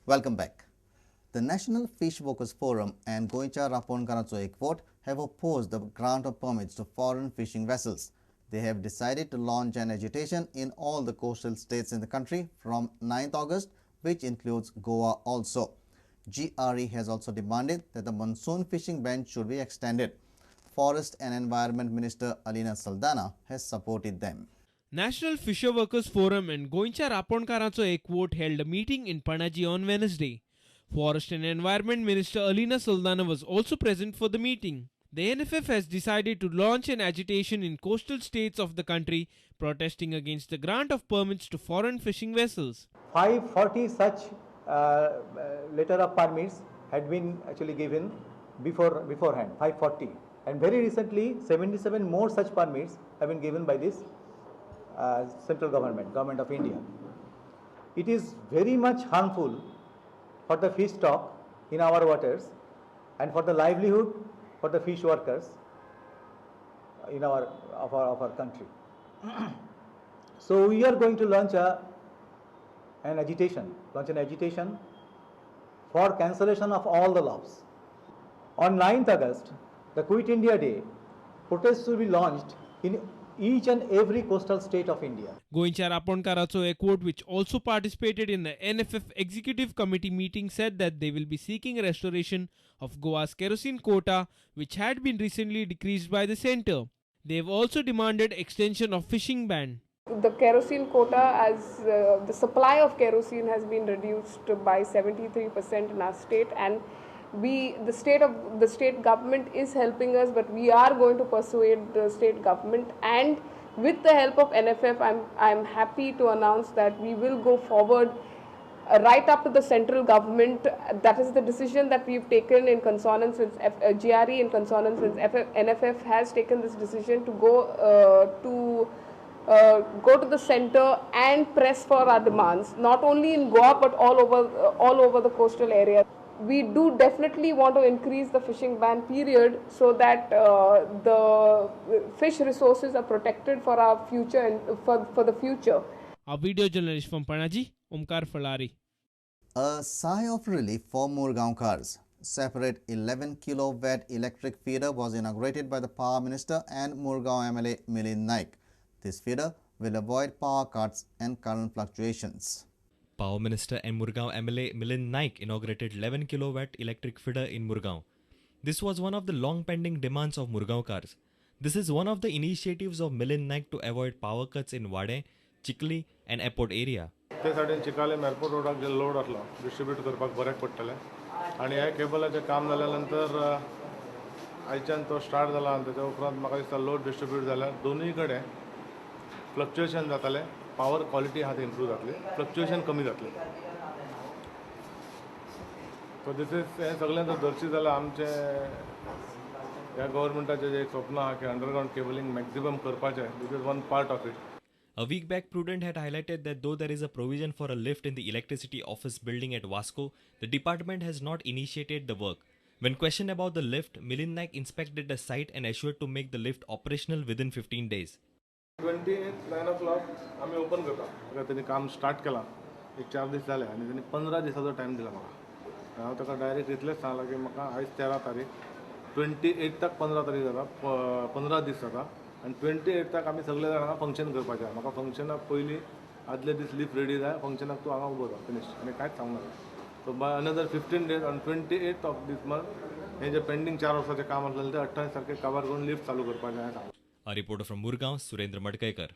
Welcome back. The National Fishworkers Forum and Goemchea Ramponkarancho Ekvott have opposed the grant of permits to foreign fishing vessels. They have decided to launch an agitation in all the coastal states in the country from 9th August, which includes Goa also. GRE has also demanded that the monsoon fishing ban should be extended. Forest and Environment Minister Alina Saldana has supported them. National Fishworkers Forum and Goemchea Ramponkarancho Ekvott held a meeting in Panaji on Wednesday. Forest and Environment Minister Alina Saldana was also present for the meeting. The NFF has decided to launch an agitation in coastal states of the country protesting against the grant of permits to foreign fishing vessels. 540 such letter of permits had been actually given beforehand, 540. And very recently, 77 more such permits have been given by this central government of India. It is very much harmful for the fish stock in our waters and for the livelihood for the fish workers in our country. So we are going to launch an agitation for cancellation of all the laws. On 9th August, the Quit India Day, protests will be launched in each and every coastal state of India. Goemchea Ramponkarancho Ekvott, which also participated in the NFF Executive Committee meeting, said that they will be seeking restoration of Goa's kerosene quota, which had been recently decreased by the centre. They have also demanded extension of fishing ban. The kerosene quota, as the supply of kerosene has been reduced by 73% in our state, and the state government is helping us, but we are going to persuade the state government, and with the help of NFF, I'm happy to announce that we will go forward right up to the central government. That is the decision that we've taken in consonance with GRE, in consonance with NFF has taken this decision to go to the centre and press for our demands, not only in Goa but all over the coastal area. We do definitely want to increase the fishing ban period so that the fish resources are protected for our future and for the future. Our video journalist from Panaji, Omkar Falari. A sigh of relief for Murgaonkars. Separate 11 kilowatt electric feeder was inaugurated by the Power Minister and Murgaon MLA Milind Naik. This feeder will avoid power cuts and current fluctuations. Power Minister and Murgaon MLA Milind Naik inaugurated 11 kilowatt electric feeder in Murgaon. This was one of the long-pending demands of Murgaonkars. This is one of the initiatives of Milind Naik to avoid power cuts in Wade, Chikli and airport area. त्यासाठी Chicalim airport रोडाक जे load आसलो distribute करपाक बऱ्याक पडटलें आनी ह्या केबलाचें काम जाल्या नंतर आयच्यान तो स्टार्ट जाला आनी तेच्या उपरांत म्हाका दिसता लोड डिस्ट्रीब्यूट जाल्यार दोनूय कडेन फ्लक्च्युएशन जातालें पावर क्वॉलिटी आहा ती इम्प्रूव जातली फ्लक्च्युएशन कमी जातलें सो दीस इज हें सगळें जर धरचें जाल्यार आमचें ह्या गव्हर्मेंटाचें जें स्वप्न आहा की अंडरग्रावंड केबलिंग मॅक्झिमम करपाचें this is one part of it. A week back, Prudent had highlighted that though there is a provision for a lift in the electricity office building at Vasco, the department has not initiated the work. When questioned about the lift, Milind Naik inspected the site and assured to make the lift operational within 15 days. 28 9 o'clock आम्ही open करता त्यांनी काम start केलां एक 4 दीस जाले आनी त्यांनी 15 दिसाचो टायम दिला म्हाका हांव ताका डायरेक्ट इतलेंच सांगलां की म्हाका आयज 13 तारीख 28 तक 15 तारीख जाता 15 दीस जाता आनी 28 तक आमी सगळे जाणां फंक्शन करपाचें आहा म्हाका फंक्शनाक पयलीं आदले दीस लिफ्ट रेडी जाय फंक्शनाक तूं हांगा उबो राव फिनिश आनी कांयच सांगना so by another 15 days on 28th of this month हें जें पेंडींग 4 वर्साचें काम आसलेलें तें 28 तारखेक कवर करून लिफ्ट चालू करपाचें हांवें सांगलें. A reporter from Murgaon, Surendra Madkaikar.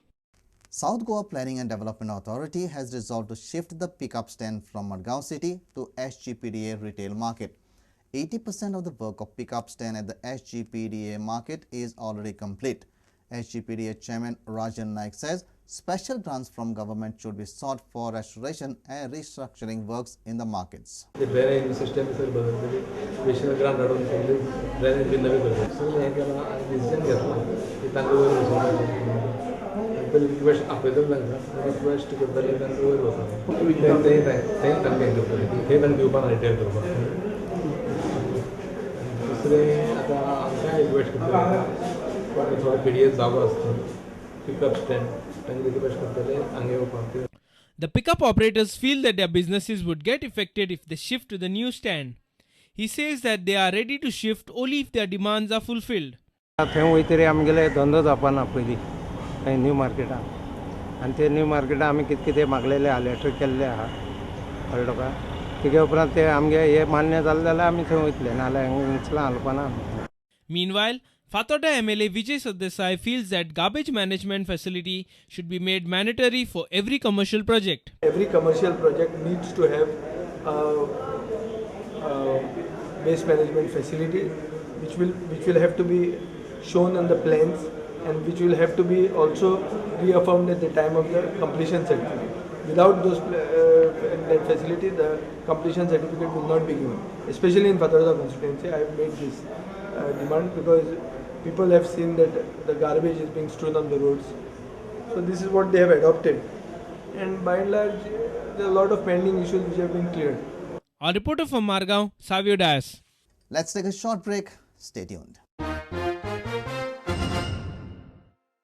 South Goa Planning and Development Authority has resolved to shift the pickup stand from Madgaon city to SGPDA retail market. 80% of the work of pickup stand at the SGPDA market is already complete. SGPDA Chairman Rajan Naik says special grants from government should be sought for restoration and restructuring works in the markets. The drainage system is very special grant around the drainage bill level. So we have a decision here. It can go over. But request appraisal like that. Request to the level and over. They can get the quality. They can do one retail to. दूसरे आता आमच्या request करता थोडा PDS जागो आसता pickup stand तांकां request करतले हांगा येवपाक. The pickup operators feel that their businesses would get affected if they shift to the new stand. He says that they are ready to shift only if their demands are fulfilled. थंय वयतरी आमगेले धंदो जावपाना पयलीं थंय new मार्केटान आनी ते new मार्केटान आमी कितें कितें मागलेलें आहा लेटर केल्लें आहा कळ्ळें तुका तेगे उपरांत ते आमगे हे मान्य जालें जाल्यार आमी थंय वयतले नाल्यार हिंगसला हलपाना. Meanwhile, Fathoda MLA Vijay Sardesai feels that garbage management facility should be made mandatory for every commercial project. Every commercial project needs to have a waste management facility which will have to be shown on the plans and which will have to be also reaffirmed at the time of the completion certificate. Without those that facility, the completion certificate will not be given. Especially in Fathoda constituency, I have made this demand because people have seen that the garbage is being strewn on the roads. So this is what they have adopted. And by and large, there are a lot of pending issues which have been cleared. Our reporter from Margao, Savio Dias. Let's take a short break. Stay tuned.